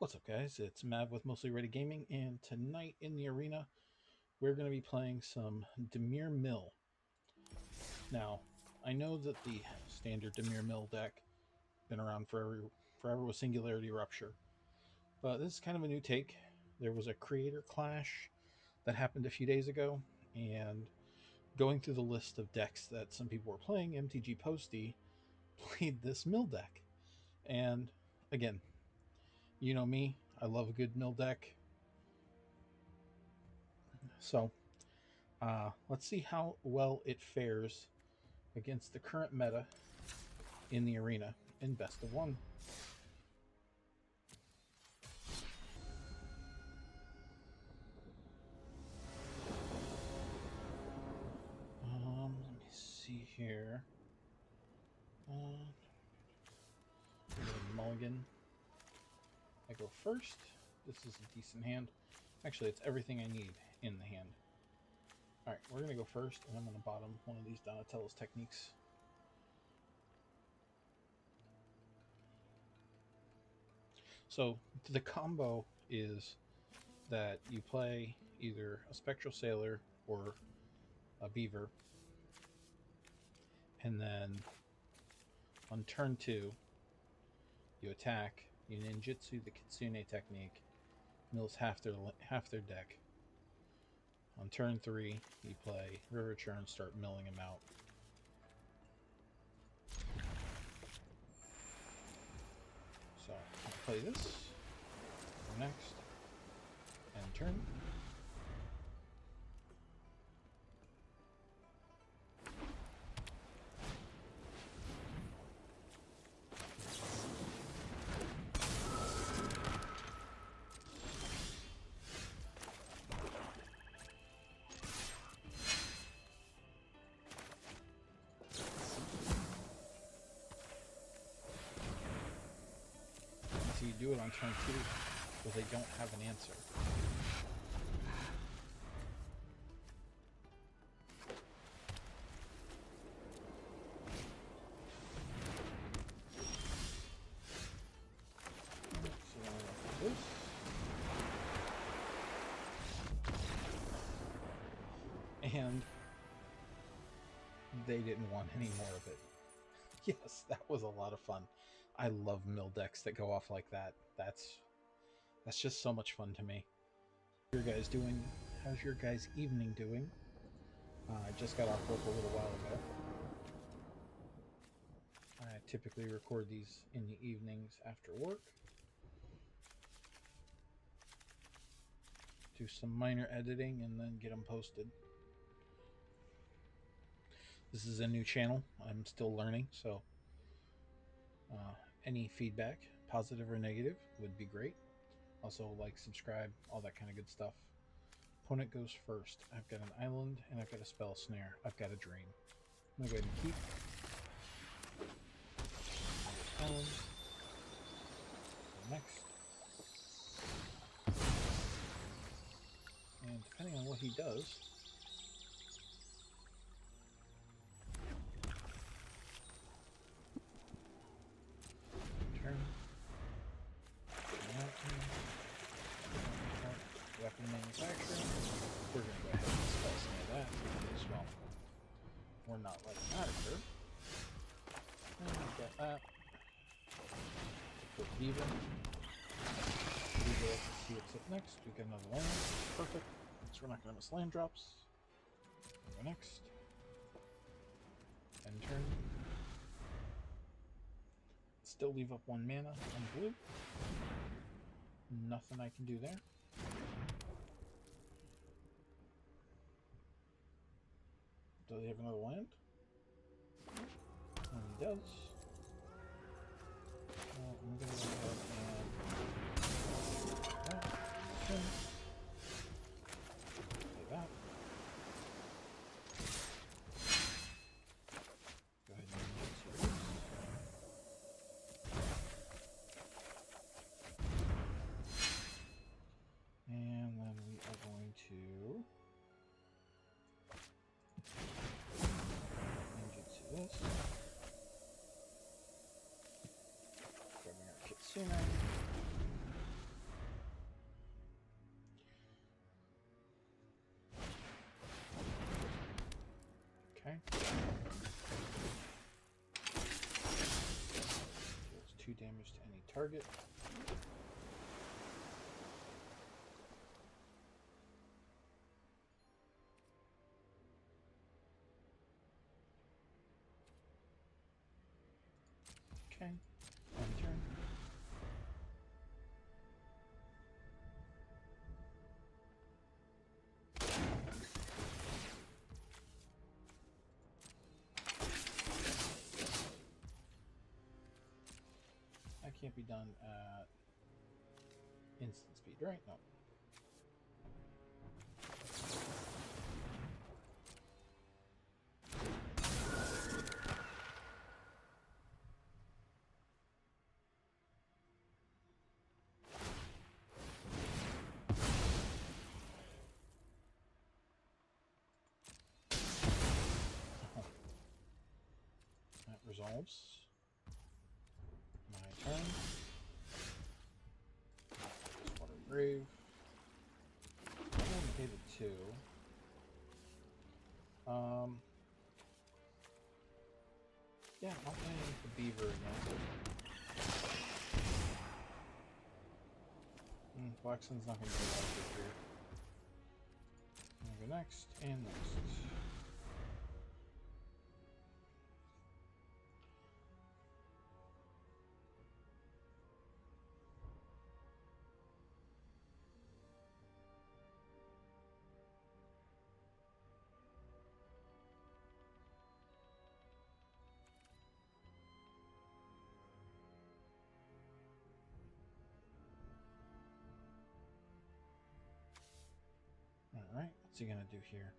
What's up, guys? It's Mav with Mostly Ready Gaming, and tonight in the arena, we're going to be playing some Dimir Mill. Now, I know that the standard Dimir Mill deck been around forever with Singularity Rupture, but this is kind of a new take. There was a creator clash that happened a few days ago, and going through the list of decks that some people were playing, MTG Posty played this mill deck. And again, you know me, I love a good mill deck. So let's see how well it fares against the current meta in the arena in best of one. Let me see here. Mulligan. I go first. This is a decent hand. Actually, it's everything I need in the hand. Alright, we're going to go first, and I'm going to bottom one of these Donatello's techniques. So, the combo is that you play either a Spectral Sailor or a Beaver, and then on turn 2, you attack, you ninjutsu the Kitsune technique, mills half their deck. On turn 3, you play River Churn, start milling them out. So I'll play this. Go next. End turn. So you do it on turn 2, but they don't have an answer. So then I this. And they didn't want any more of it. Yes, that was a lot of fun. I love mill decks that go off like that. That's just so much fun to me. How you guys doing? How's your guys' evening doing? I just got off work a little while ago. I typically record these in the evenings after work. Do some minor editing and then get them posted. This is a new channel. I'm still learning, so any feedback, positive or negative, would be great. Also, like, subscribe, all that kind of good stuff. Opponent goes first. I've got an island and I've got a spell snare. I've got a drain. I'm going to go ahead and keep. Island. Go next. And depending on what he does, turn. Weapon manufacturing. We're going to go ahead and spell snare that as well. We're not letting that occur. And we've got that. Put Beaver. We go up and see what's up next. We got another land. Perfect. So we're not going to miss land drops. Go next. End turn. Still leave up 1 mana on blue. Nothing I can do there. Does he have another land? And he does. I'm going to go ahead and that. Play that. Go ahead and get to and then we are going to ninjutsu this. Grabbing our Kitsune. target. Okay, end turn. That can't be done at instant speed, right? No. That resolves. My turn. Water Grave. I'm going to pay the 2. Yeah, I'll play the Beaver again. Black Sun's not going to do a lot of good here. I'm going to go next and next. Alright, what's he gonna do here?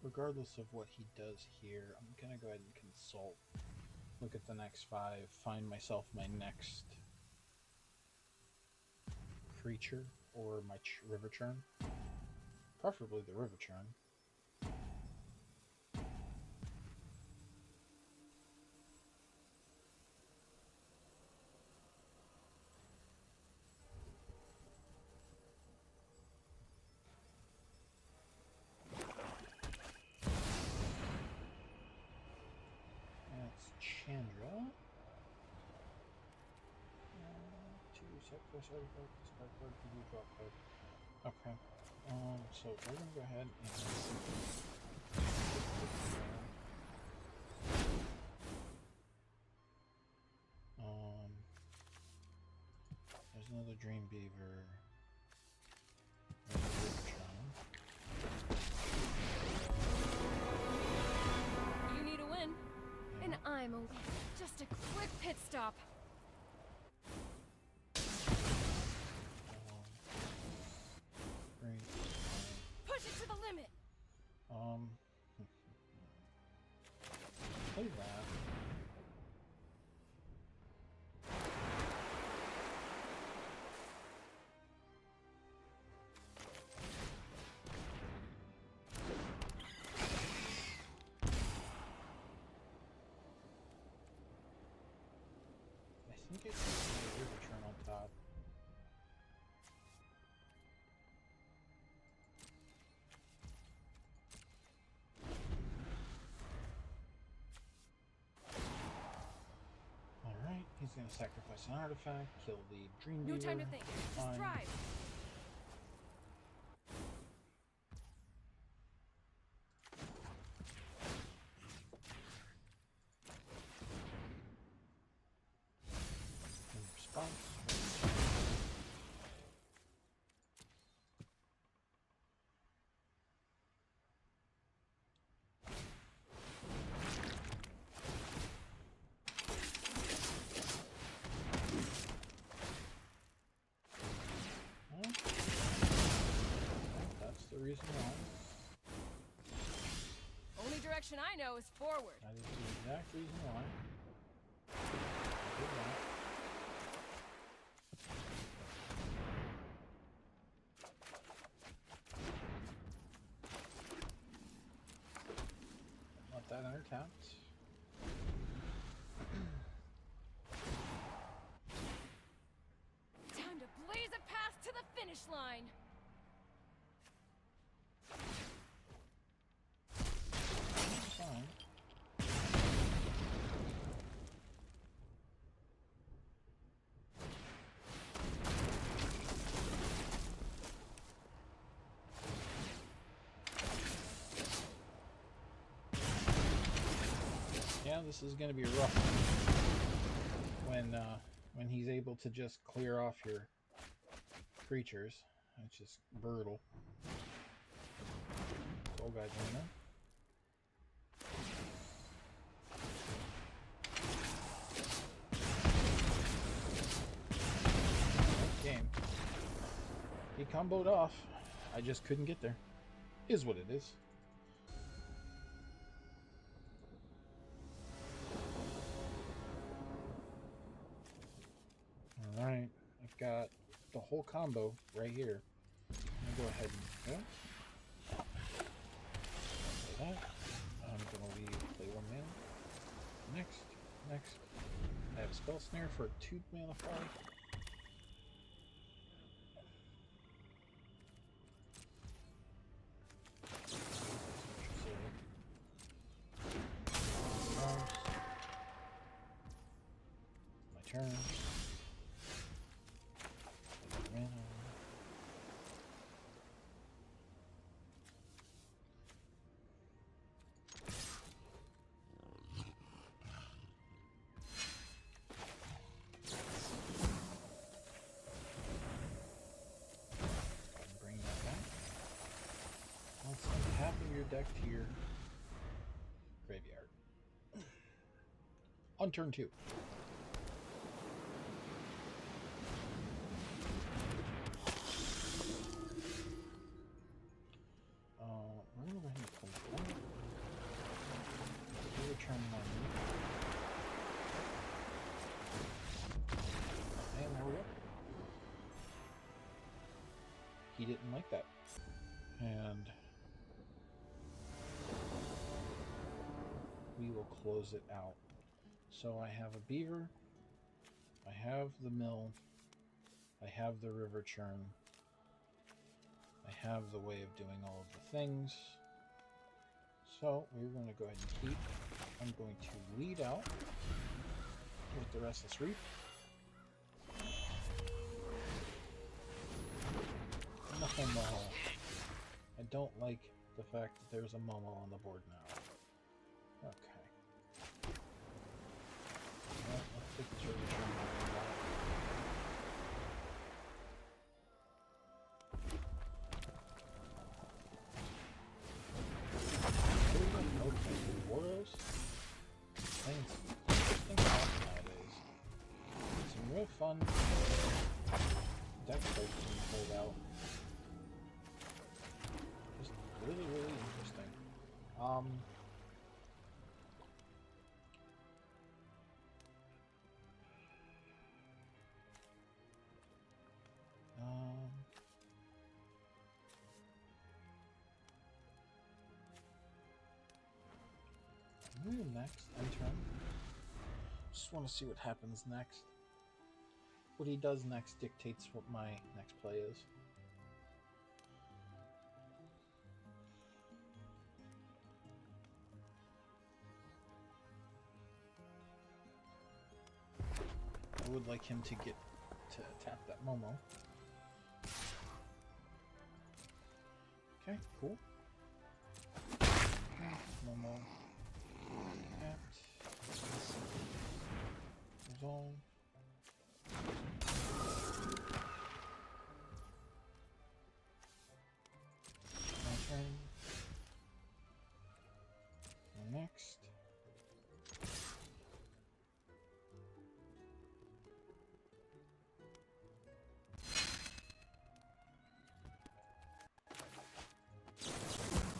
Regardless of what he does here, I'm gonna go ahead and consult. Look at the next 5, find myself my next creature or my River Churn. Preferably the River Churn. That's Chandra. To sacrifice artifact, discard card, give you a drop card. Okay. So we're gonna go ahead and there's another Dream Beaver. You need a win, and I'm a win. Just a quick pit stop. Great. Push it to the limit. Play that. I think it's a River Churn on top. Alright, he's gonna sacrifice an artifact, kill the Dream Beaver. No time to think. Just drive. In response. That's the reason why. Only direction I know is forward. That is the exact reason why. I did that. Let that enter tapped. this is going to be rough when he's able to just clear off your creatures. It's just brutal. Soul Guide Luna. Game. He comboed off. I just couldn't get there. Is what it is. Alright, I've got the whole combo right here. I'm gonna go ahead and play that. I'm gonna play 1 mana. Next. I have a Spell Snare for a 2 mana fly. My turn. Your deck to your graveyard. On turn 2. We're going to go ahead and play that. Return money. And there we go. He didn't like that. And we will close it out. So I have a beaver, I have the mill, I have the river churn, I have the way of doing all of the things. So we're going to go ahead and keep. I'm going to lead out with the Restless Reef. Nothing Momo. I don't like the fact that there's a Momo on the board now. Okay. Well, let's take the River Churn. Boros? Playing some interesting cards nowadays. Some real fun deck cards being pulled out. Just really, really interesting. Next, enter. Just want to see what happens next. What he does next dictates what my next play is. I would like him to get to tap that Momo. Okay, cool. Momo. Resolve. My turn. Next.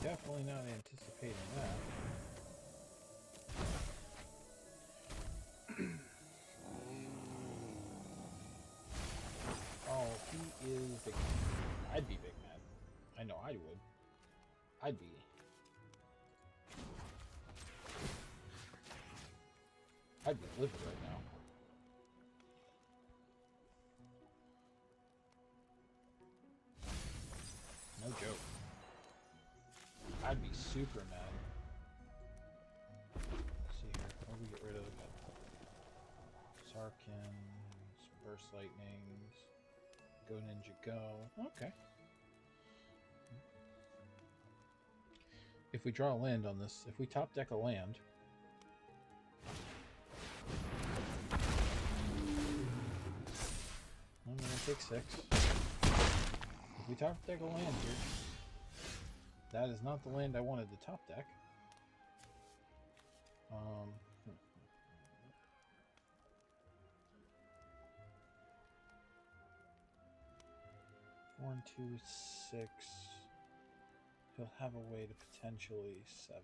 Definitely not anticipating that. He is big mad. I'd be big mad. I know I would. I'd be. Livid right now. No joke. I'd be super mad. Let's see here. What do we get rid of? Sarkins, Burst Lightnings. Go Ninja Go. Okay. If we draw a land on this, if we top deck a land, take 6. If we top deck a land here, that is not the land I wanted to top deck. 4 and 2 is 6. He'll have a way to potentially 7.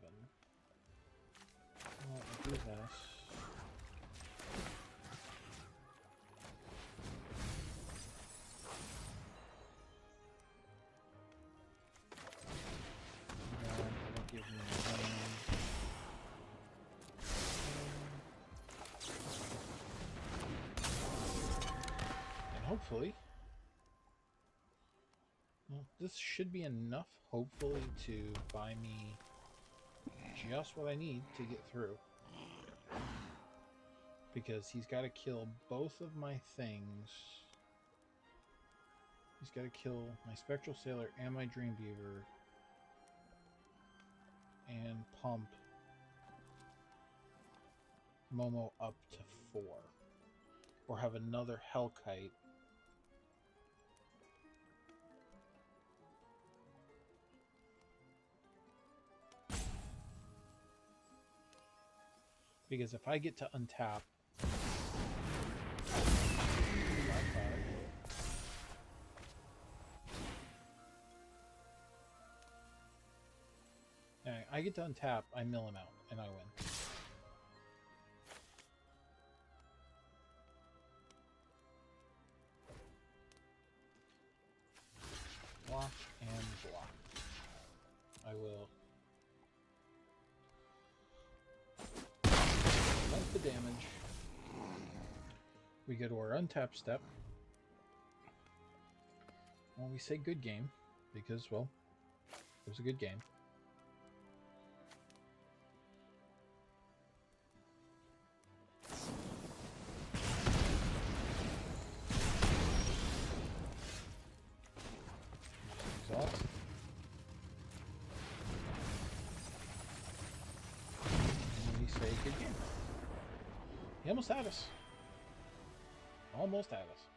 Well, I'll do this. That'll give me a land. And hopefully, well, this should be enough, hopefully, to buy me just what I need to get through. Because he's got to kill both of my things. He's got to kill my Spectral Sailor and my Dreamweaver. And pump Momo up to 4. Or have another Hellkite. Because if I get to untap I get to untap, I mill him out, and I win. Block and block. I will dump the damage. We go to our untap step. Well, we say good game, because, well, it was a good game. Exhaust. And we say good game. He almost had us. Almost had us.